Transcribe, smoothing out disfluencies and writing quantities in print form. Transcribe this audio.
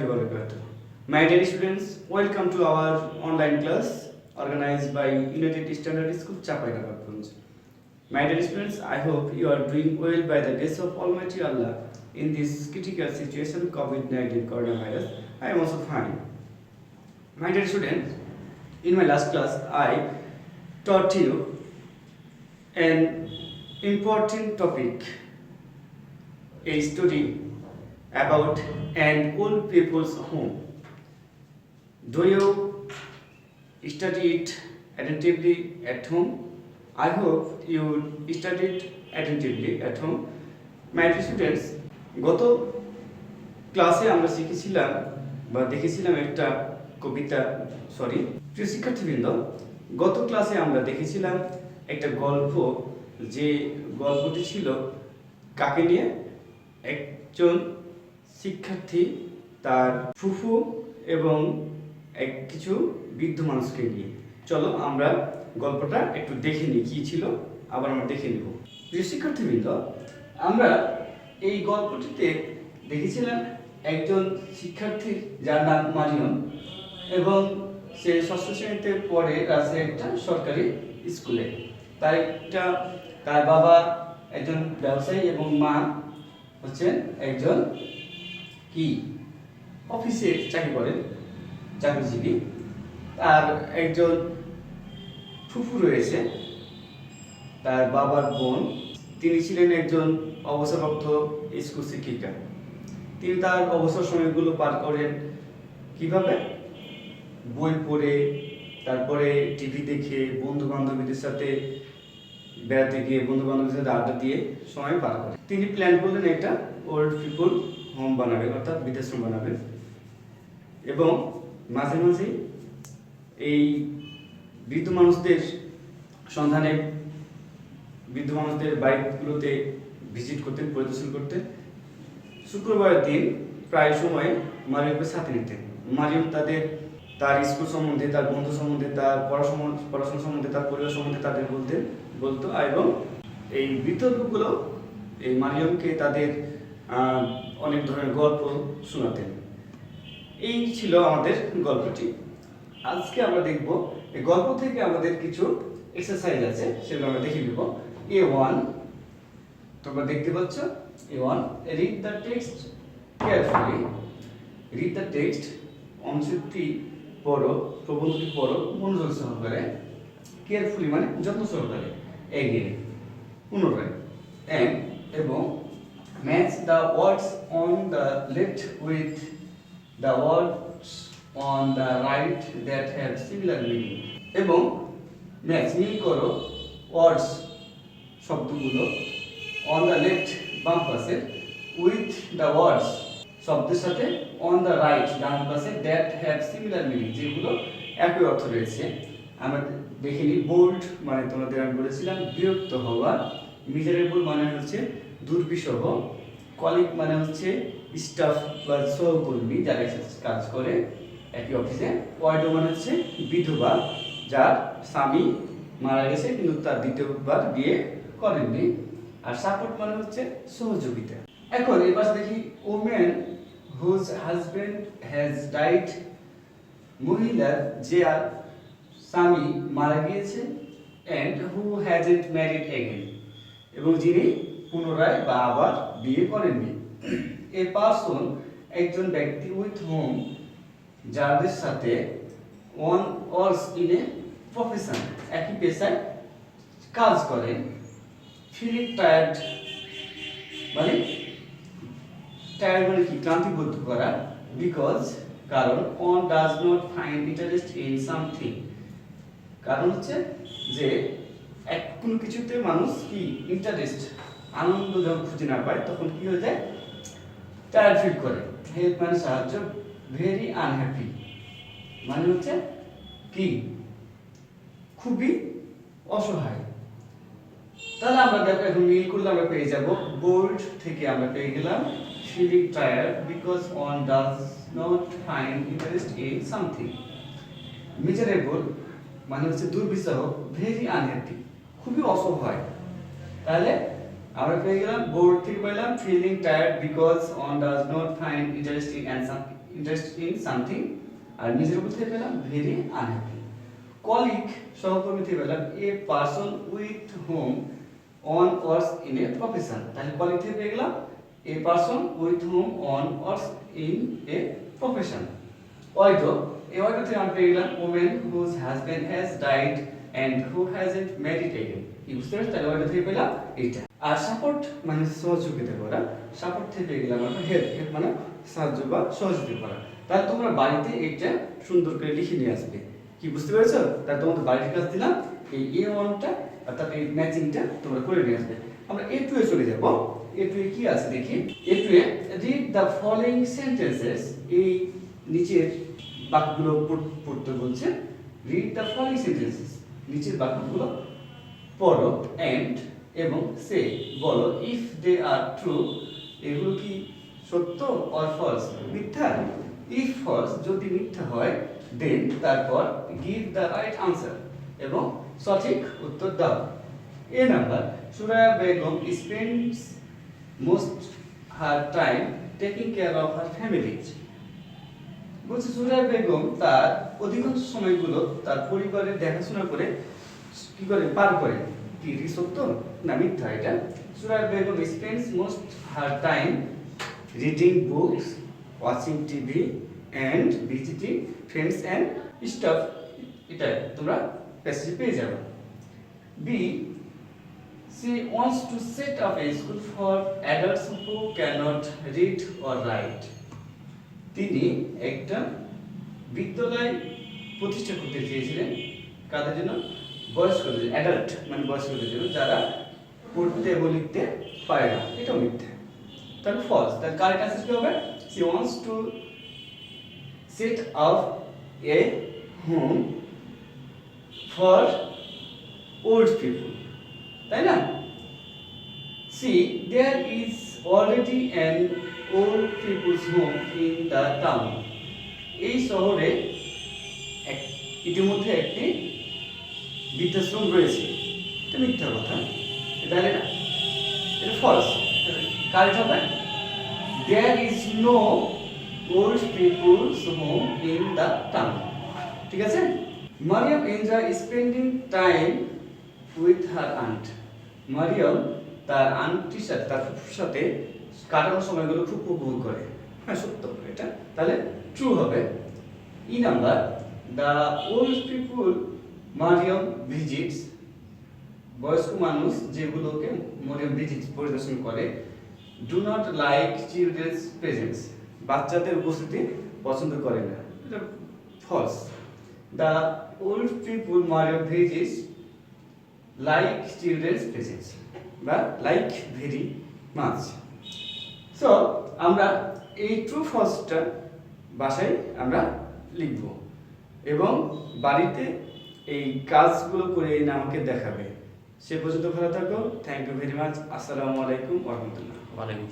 wabarakatuh. My dear students, welcome to our online class organized by United Standard School, Chapainaganj. My dear students, I hope you are doing well by the grace of Almighty Allah in this critical situation, COVID-19 coronavirus. I am also fine. My dear students, in my last class, I taught you an important topic, a story about an old people's home. Do you study it attentively at home? I hope you studied attentively at home. My dear students, গত ক্লাসে আমরা শিখেছিলাম বা দেখেছিলাম একটা কবিতা প্রিয় শিক্ষার্থীবৃন্দ, গত ক্লাসে আমরা দেখেছিলাম একটা গল্প, যে গল্পটি ছিল কাকে নিয়ে? একজন শিক্ষার্থী তার ফুফু এবং কিছু বৃদ্ধ মানুষকে নিয়ে। চলো আমরা গল্পটা একটু দেখে নিই কি ছিল, আবার আমরা দেখে নিব। প্রিয় শিক্ষার্থীবৃন্দ, আমরা এই গল্পটিতে দেখেছিলাম একজন শিক্ষার্থী যার নাম মারিয়ম, এবং সে ষষ্ঠ শ্রেণীতে পড়ে রাজশাহী একটা সরকারি স্কুলে। তার বাবা একজন ব্যবসায়ী এবং মা হচ্ছেন একজন অফিসে চাকরি করেন, চাকরিজীবী। তার একজন ফুফু রয়েছে, তার বাবার বোন। তিনি ছিলেন একজন অবসরপ্রাপ্ত স্কুল শিক্ষিকা। তিনি তার অবসর সময়গুলো পার করেন কিভাবে? বই পড়ে, তারপরে টিভি দেখে, বন্ধু বান্ধবীদের সাথে বেড়াতে গিয়ে, বন্ধু বান্ধবীদের সাথে আড্ডা দিয়ে সময় পার করেন। তিনি প্ল্যান করলেন একটা ওল্ড পিপল হোম বানাবেন, অর্থাৎ বৃদ্ধাশ্রম বানাবেন, এবং মাঝে মাঝে এই বৃদ্ধ মানুষদের সন্ধানে বৃদ্ধ মানুষদের বাড়িগুলোতে ভিজিট করতেন, পরিদর্শন করতেন। শুক্রবারের দিন প্রায় সময় মারিয়মকে সাথে নিতেন। মারিয়ম তার স্কুল সম্বন্ধে, তার বন্ধু সম্বন্ধে, তার পড়াশোনা সম্বন্ধে, তার পরিবার সম্বন্ধে তাদের বলতো, এবং এই বৃদ্ধ লোকগুলো এই মারিয়মকে তাদের অনেক ধরনের গল্প শোনাতেন। এই ছিল আমাদের গল্পটি। আজকে আমরা দেখব এই গল্প থেকে আমাদের কিছু এক্সারসাইজ আছে, সেগুলো আমরা দেখে নেব। A1, তোমরা দেখতে পাচ্ছ A1, read the text carefully. Read the text, অংশটি পড়ো, প্রবন্ধটি পড়ো মনোযোগ সহকারে। কেয়ারফুলি মানে যত্ন সহকারে। এগেইন, পুনরায়। এবং match the words on the left with the words on the right that have similar meaning. এবং ম্যাচ, মিল করো ওয়ার্ডস শব্দগুলো অন দ্য লেফট বাম পাশে, উইথ দ্য ওয়ার্ডস শব্দের সাথে, অন দ্য রাইট ডান পাশে, দ্যাট হ্যাভ সিমিলার মিনিং যেগুলো একই অর্থ রয়েছে। আমরা দেখিনি। বোল্ড মানে তোমাদের আমি বলেছিলাম বিরক্ত হওয়া, মিজারেবল মানে হচ্ছে দুর্বিষহ, কলিগ মানে হচ্ছে স্টাফ বা সহকর্মী যারা কাজ করে একই অফিসে, ওয়াইডো মানে হচ্ছে বিধবা যার স্বামী মারা গেছে কিন্তু তার দ্বিতীয়বার বিয়ে করেননি, আর সাপোর্ট মানে হচ্ছে সহযোগিতা। এখন এই পাশে দেখি women whose husband has died, মহিলার যার স্বামী মারা গিয়েছে, and who hasn't married again, এবং যিনি পুনরায় বা আবার বিয়ে করেননি। এ পারসন, একজন ব্যক্তি, উইথ হোম যাদের সাথে, one works in a profession একই পেশায় কাজ করেন। ফিলিং টায়ার্ড মানে কি? ক্লান্তিবোধ করা। বিকজ কারণ, on does not find interest in something, কারণ হচ্ছে যে কোনো কিছুতে মানুষ ইন্টারেস্ট, আনন্দ যখন খুঁজে না পায় তখন কি হয়ে যায়? টায়ার্ড ফিল করে। হেল্প মানে সাহায্য। ভেরি আনহ্যাপি মানে হচ্ছে খুবই অসহায়। তাহলে আমরা দেখো এখন মিল করলে আমরা পেয়ে যাব, বোল্ড থেকে আমরা পেয়ে গেলাম feeling tired because one does not find interest in something. Miserable মানে হচ্ছে দুর্বিষহ। ভেরি আনহ্যাপি খুবই অসহায়। তাহলে আমরা পেয়ে গেলাম বোর্ড থেকে পেলাম feeling tired because one does not find interesting interest in something, আর নিজের উপর থেকে পেলাম ভেরি আনহ্যাপি। কলিগ সহকর্মী থেকে পেলাম a person with whom one works in a profession. তাহলে কলিগ থেকে পেয়ে গেলাম a person with whom one works in a profession. Widow, এই ওয়াইডো থেকে আমি পেয়ে গেলাম woman whose husband has died and who hasn't married again. কি বুঝতে পারছো? তাহলে ওয়াইডো থেকে পেলাম এইটা। আর সাপোর্ট মানে সহযোগিতা করা, সাপোর্ট থেকে পেয়ে গেলাম আমরা হেল্প, হেল্প মানে সাহায্য বা সহযোগিতা করা। তাহলে তোমরা বাড়িতে এটা সুন্দর করে লিখে নিয়ে আসবে। কি বুঝতে পেরেছো? তাহলে তোমাদের বাড়ির কাজ দিলাম, এই A1টা অর্থাৎ এই ম্যাচিংটা তোমরা করে নিয়ে আসবে। আমরা A2 এ চলে যাব। A2 এ কি আছে দেখি। A2 A read the following sentences, এই নিচের বাক্যগুলো পড়তে বলছে। রিড দ্য ফলোইং সেন্টেন্সেস, নিচের বাক্যগুলো পড়ো এন্ড এবং সে বলো ইফ দে আর ট্রু, এগুলো কি সত্য অর ফলস মিথ্যা। ইফ ফলস, যদি মিথ্যা হয়, দেন তারপর গিভ দ্য রাইট আনসার, এবং সঠিক উত্তর দাও। A number, Suraiya Begum spends most her time taking care of her family. বলছে সুরাইয়া বেগম তার অধিকাংশ সময়গুলো তার পরিবারের দেখাশোনা করে কি করে পার করে। কি সত্য না মিথ্যা এটা? Suraiya Begum spends most her time reading books, watching TV and visiting friends and stuff. এটা তোমরা প্যাসেজে পেয়ে যাবে। B, she wants to set up a school for adults who cannot read or write. তিনি একটা বিদ্যালয় প্রতিষ্ঠা করতে চেয়েছিলেন কাদের জন্য? বয়স্কদের, অ্যাডাল্ট মানে বয়স্কদের জন্য, যারা পড়তে এবং লিখতে পারে না। এটা মিথ্যা, তাহলে ফলস। তার কারেক্ট অ্যান্সার কি হবে? she wants to set up a home for old people, তাই না? See, there is already an old people's home in the town. এই শহরে ইতিমধ্যে একটি বৃদ্ধাশ্রম রয়েছে। এটা মিথ্যা কথা, তাহলে না, এটা ফলস। কারেক্ট হবে there is no old people's home in the town। ঠিক আছে? Mariam enjoy spending time with her aunt. Mariam তার আন্টির সাথে, তার ফুফুর সাথে কাটানোর সময়গুলো খুব উপভোগ করে। হ্যাঁ সত্য এটা, তাহলে ট্রু হবে। E number, the old people Mariam visits, বয়স্ক মানুষ যেগুলোকে মারিয়াম ভিজিটস পরিদর্শন করে, do not like children's presence, বাচ্চাদের উপস্থিতি পছন্দ করে না। এটা false. The old people Mariam visits like children's presence বা লাইক ভেরি মাচ। সো আমরা এই ট্রু ফলসটা বাসায় আমরা লিখব এবং বাড়িতে এই কাজগুলো করে আমাকে দেখাবে। সে পর্যন্ত ভালো থাকো। Thank you very much. আসসালামু আলাইকুম ওয়া রাহমাতুল্লাহ। ওয়ালাইকুম